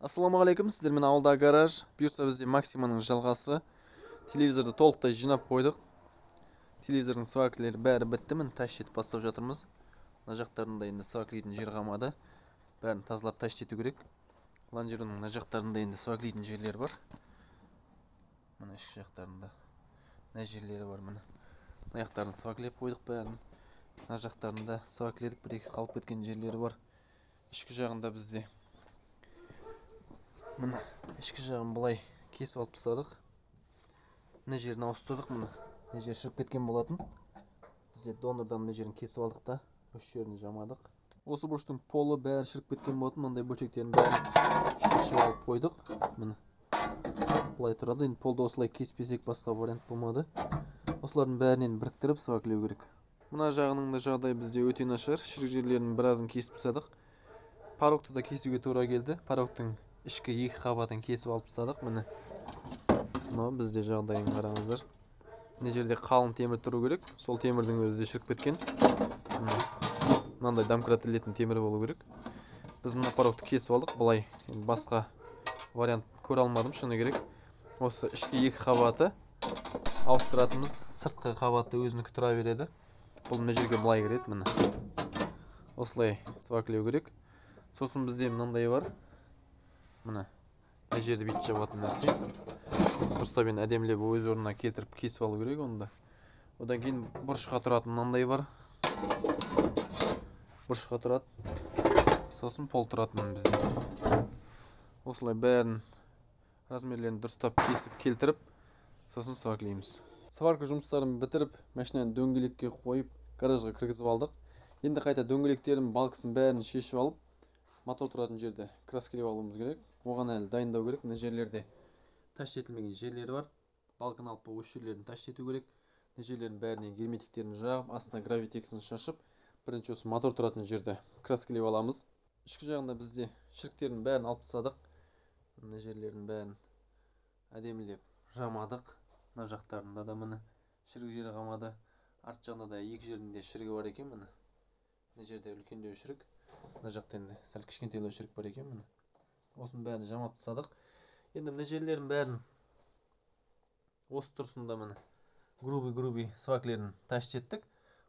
Ассалаумағалейкум, сіздермен ауылда гараж. Бұйырса бізде Максиманың жалғасы. Телевизорды толықтай жинап қойдық. Телевизордың сваркілері бәрі бітті. Мін тас етіп бастап жатырмыз. Мына жақтарында енді сварклейтін жер қалмады. Бәрін тазалап тас ету керек. Лонжеронның мына жақтарында енді сварклейтін жерлер бар. Мына ішкі жақтарында мына жерлері бар. Мына жақтарын сварклеп қойдық бәрін. Мына жақтарында сваркледік, бір-екі қалып кеткен жерлері бар. Ішкі жағында бізде мына ішкі жағын былай кесіп алып тастадық. Мына жерін ауыстырдық. Мына жер шіріп кеткен болатын. Бізде донордан мына жерін кесіп алдық та, осы жерін жамадық. Осы бұрыштың полы бәрі шіріп кеткен болатын. Мындай бөлшектерін бәрін шешіп алып қойдық. Міне былай тұрады. Енді полды осылай кеспесек басқа вариант болмады. Осылардың бәрінен біріктіріп сварклеу керек. Мына жағының да жағдайы бізде өте нашар. Шірік жерлерінің біразын кесіп тастадық. Порогты да кесуге тура келді. Порогтың ішкі екі қабатын кесіп алып тастадық. Міне бізде жағдайын қараңыздар. Мына жерде қалың темір тұру керек. Сол темірдің өзі де шіріп кеткен. Мынандай домкрат ілетін темір болу керек. Біз мына порогты кесіп алдық. Былай басқа вариант көре алмадым, шыны керек. Осы ішкі екі қабаты ауыстыратынымыз, сыртқы қабаты өзінікі тұра береді. Бұл мына жерге былай кіреді. Міне осылай сварклеу керек. Сосын бізде мынандай бар. Мына жерді бүйтіп жабатын нәрсе. Дұрыстап енді әдемілеп өз орнына келтіріп кесіп алу керек онда. Одан кейін бұрышқа тұратын мынандай бар. Бұрышқа тұрады. Сосын пол тұратын бізде. Осылай бәрін размерлерін дұрыстап кесіп келтіріп, сосын сварклейміз. Сварка жұмыстарын бітіріп, машинаны дөңгелекке қойып, гаражға кіргізіп алдық. Енді қайта дөңгелектерін, балкасын бәрін шешіп алып, мотор тұратын жерде краскелеп алуымыз керек. Оған әлі дайындау керек. Мына жерлерде тас етілмеген жерлері бар. Балканы алып осы жерлерін тас ету керек. Мына жерлердің бәріне герметиктерін жағып, астына гравитексын шашып, бірінші осы мотор тұратын жерде краскелеп аламыз. Ішкі жағында бізде шіріктердің бәрін алып тастадық. Мына жерлердің бәрін әдемілеп жамадық. Мына жақтарында да міне шірік жері қалмады. Арт жағында да екі жерінде шірігі бар екен. Міне мына жерде үлкендеу шірік. Мына жақта енді сәл кішкентейлеу шірік бар екен. Міне осының бәрін жамап тастадық. Енді мына жерлердің бәрін осы тұрсында міне грубый сварклерін тас еттік.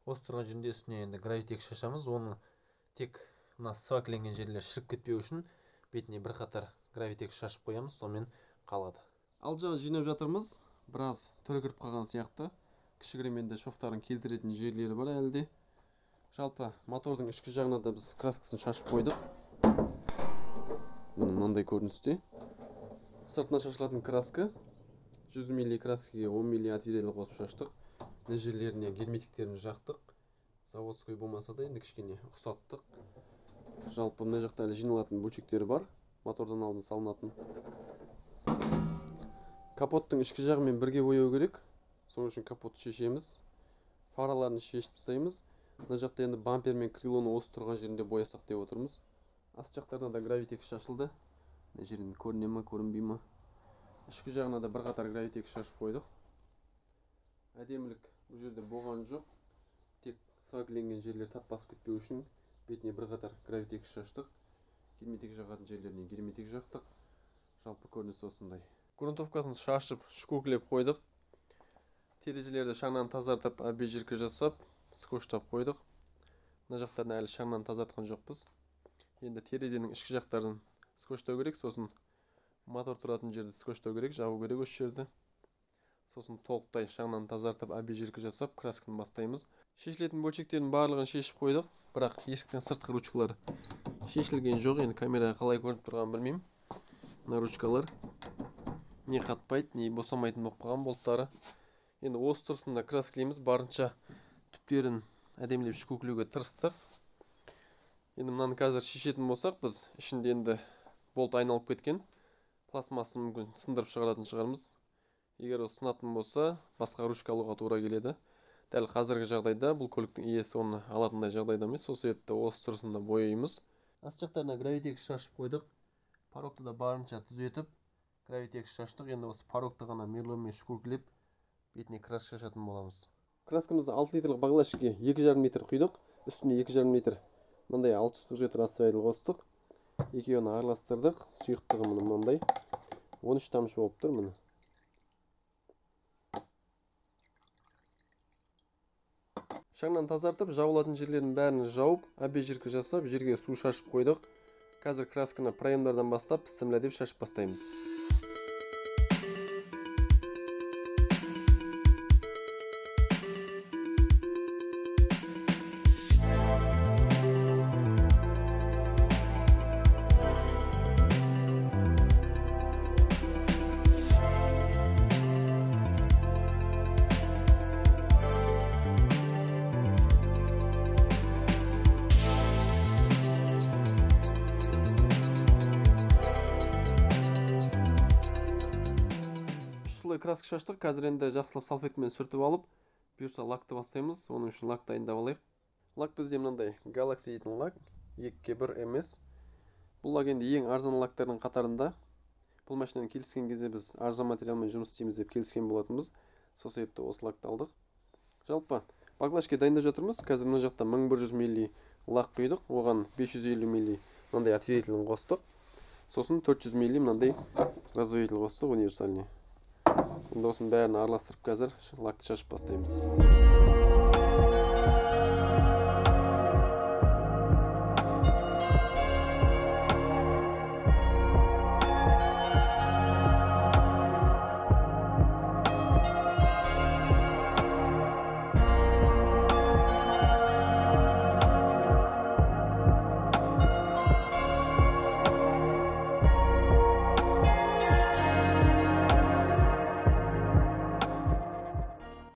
Осы тұрған жерінде үстіне енді гравитек шашамыз. Оны тек мына сваркленген жерлер шіріп кетпеу үшін бетіне бір қатар гравитек шашып қоямыз, сонымен қалады. Ал жағы жинап жатырмыз. Біраз түрі кіріп қалған сияқты. Кішігірім енді шоқтарын келтіретін жерлері бар әлі де. Жалпы мотордың ішкі жағына да біз краскасын шашып қойдық. Мынандай көріністе. Сыртына шашылатын краска 100 мл краскаге 10 мл отверелі қосып шаштық. Мына жерлеріне герметиктерін жақтық. Заводской болмаса да енді кішкене ұқсаттық. Жалпы мына жақта әлі жиналатын бөлшектері бар. Мотордан алдын салынатын. Капоттың ішкі жағымен бірге бояу керек. Сол үшін капотты шешеміз. Фараларын шешіп тастаймыз. Мына жақта енді бампер мен крилоны осы тұрған жерінде боясақ деп отырмыз. Аст жақтарына да гравитек шашылды. Мына жерін көріне ме, көрінбей ме? Ішкі жағына да бір қатар гравитек шашып қойдық. Әдемілік бұл жерде болған жоқ. Тек сваркленген жерлер тат басып кетпеу үшін бетіне бір қатар гравитек шаштық. Герметик жағатын жерлеріне герметик жақтық. Жалпы көрінісі осындай. Грунтовкасын шашып, шкуклеп қойдық. Терезелерді шаңнан тазартып, обезжирка жасап, скотчтап қойдық. Мына жақтарын әлі шаңнан тазартқан жоқпыз. Енді терезенің ішкі жақтарын скотчтау керек, сосын мотор тұратын жерді скотчтау керек, жабу керек осы жерді. Сосын толықтай шаңнан тазартып, обезжирка жасап, красканы бастаймыз. Шешілетін бөлшектердің барлығын шешіп қойдық, бірақ есіктің сыртқы ручкалары шешілген жоқ. Енді камераға қалай көрініп тұрғанын білмеймін. Мына ручкалар не қатпайды, не босамайтын болып қалған болттары. Енді осы тұрсында краскілейміз, барынша түптерін әдемілеп шкуклеуге тырыстық. Енді мынаны қазір шешетін болсақ, біз ішінде енді болт айналып кеткен. Пластмассын мүмкін сындырып шығаратын шығармыз. Егер ол сынатын болса, басқа ручка алуға тура келеді. Дәл қазіргі жағдайда бұл көліктің иесі оны алатындай жағдайда емес, сол себепті осы тұрсында бояймыз. Аст жақтарына гравитек шашып қойдық. Порогты да барынша түзетіп, гравитек шаштық. Енді осы порогты ғана мерломен шкуклеп, бетіне краска шашатын боламыз. Краскамызды 6 литрлік бағлашкеге 2,5 литр құйдық. Үстіне 2,5 литр мындай 647 растрайдыл қостық. Екеуін араластырдық. Сұйықтығы мынандай 13 тамшы болып тұр міне. Шаңнан тазартып, жауылатын жерлерін бәрін жауып, обезжирка жасап, жерге су шашып қойдық. Қазір красканы проемдардан бастап, пістімләдеп шашып бастаймыз. Слой краска шаштық. Қазір енді жақсылап салфеткамен сүртіп алып, бұйырса лакты бастаймыз. Оның үшін лак дайындап алайық. Лак бізде мынандай Galaxy дейтін лак, 2-1 емес. Бұл лак енді ең арзан лактардың қатарында. Бұл машинамен келіскен кезде біз арзан материалмен жұмыс істейміз деп келіскен болатынбыз. Сол себепті осы лакты алдық. Жалпы баклажка дайындап жатырмыз. Қазір мына жақта 1100 мл лак құйдық. Оған 550 мл мынандай отверителін қостық. Сосын 400 мл мынандай разбавитель қостық, универсальный. Енді осының бәрін араластырып қазір лакты шашып бастаймыз.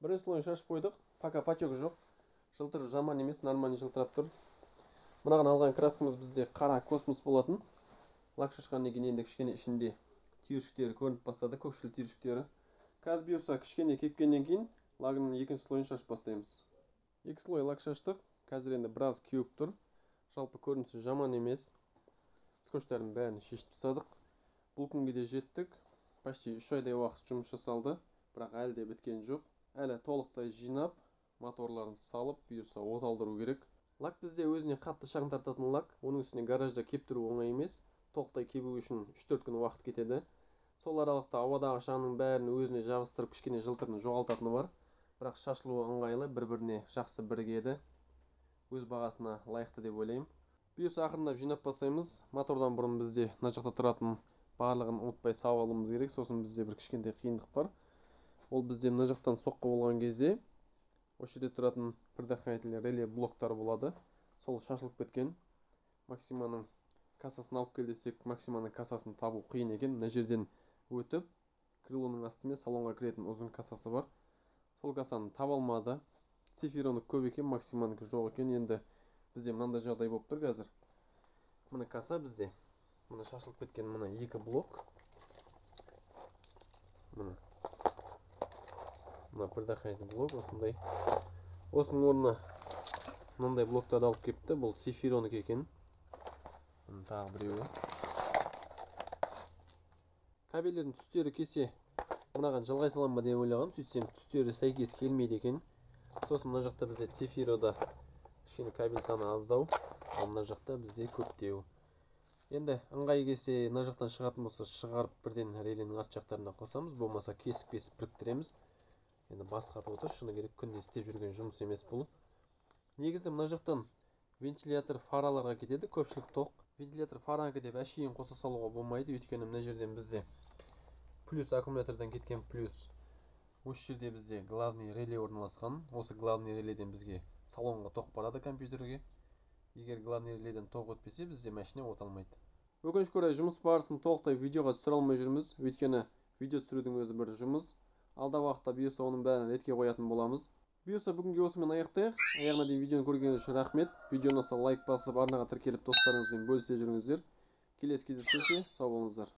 Бірінші слойын шашып қойдық. Пока потек жоқ. Жылтыры жаман емес, нормальный жылтырап тұр. Мынаған алған краскамыз бізде қара космос болатын. Лак шашқаннан кейін енді кішкене ішінде түйіршіктері көрініп бастады, көкшіл түйіршіктері. Қазір бұйырса кішкене кепкеннен кейін лагының екінші слойын шашып бастаймыз. Екі слой лак шаштық. Қазір енді біраз кеуіп тұр. Жалпы көрінісі жаман емес. Скотчтардың бәрін шешіп тастадық. Бұл күнге де жеттік. Почти 3 айдай уақыт жұмыс жасалды, бірақ әлі де біткен жоқ. Әлі толықтай жинап, моторларын салып, бұйырса от алдыру керек. Лак бізде өзіне қатты шаң тартатын лак. Оның үстіне гаражда кептіру оңай емес. Толықтай кебу үшін 3-4 күн уақыт кетеді. Сол аралықта ауадағы шаңның бәрін өзіне жабыстырып, кішкене жылтырын жоғалтатыны бар. Бірақ шашылуы ыңғайлы, бір-біріне жақсы бірігеді. Өз бағасына лайықты деп ойлаймын. Бұйырса ақырындап жинап бастаймыз. Мотордан бұрын бізде мына жақта тұратын барлығын ұмытпай сауып алуымыз керек. Сосын бізде бір кішкентай қиындық бар. Ол бізде мына жақтан соққы болған кезде осы жерде тұратын предохранитель реле блоктары болады. Сол шашылып кеткен. Максиманың кассасын алып кел десек, Максиманың кассасын табу қиын екен. Мына жерден өтіп, крылоның астымен салонға кіретін ұзын кассасы бар. Сол кассаны таба алмады. Цифироны көп екен, Максиманың жоқ екен. Енді бізде мынандай жағдай болып тұр қазір. Мына касса бізде. Мына шашылып кеткен мына екі блок. Мына предохранитель блок осындай. Осының орнына мынандай блоктарды алып кепті. Бұл цифироны екен. Тағы біреуі. Кабельдердің түстері кесе мынаған жалғай салам ба деп ойлағам. Сөйтсем түстері сәйкес келмейді екен. Сосын мына жақта бізде цифирода кішкене кабель саны аздау, ал мына жақта бізде көптеу. Енді ыңғай келсе мына жақтан шығатын болса шығарып бірден реленің арт жақтарына қосамыз, болмаса кесіп біріктіреміз. Енді басқатып отыр, шыны керек күнде істеп жүрген жұмыс емес бұл. Негізі мына жақтан вентилятор фараларға кетеді, көпшілік тоқ. Вентилятор фараға деп әшейін қоса салуға болмайды, өйткені мына жерден бізде плюс аккумулятордан кеткен плюс. Осы жерде бізде главный реле орналасқан. Осы главный реледен бізге салонға тоқ барады компьютерге. Егер главный реледен тоқ өтпесе, бізде машина от алмайды. Өкінішке орай жұмыс барысын толықтай видеоға түсіре алмай жүрміз, өйткені видео түсірудің өзі бір жұмыс. Алда уақытта бұйырса оның бәрін ретке қоятын боламыз. Бұйырса бүгінге осымен аяқтайық. Аяғына дейін видеоны көргеніңіз үшін рахмет. Видеоны лайк басып, арнаға тіркеліп достарыңызбен бөлісе жүріңіздер. Келесі кездескенше сау болыңыздар.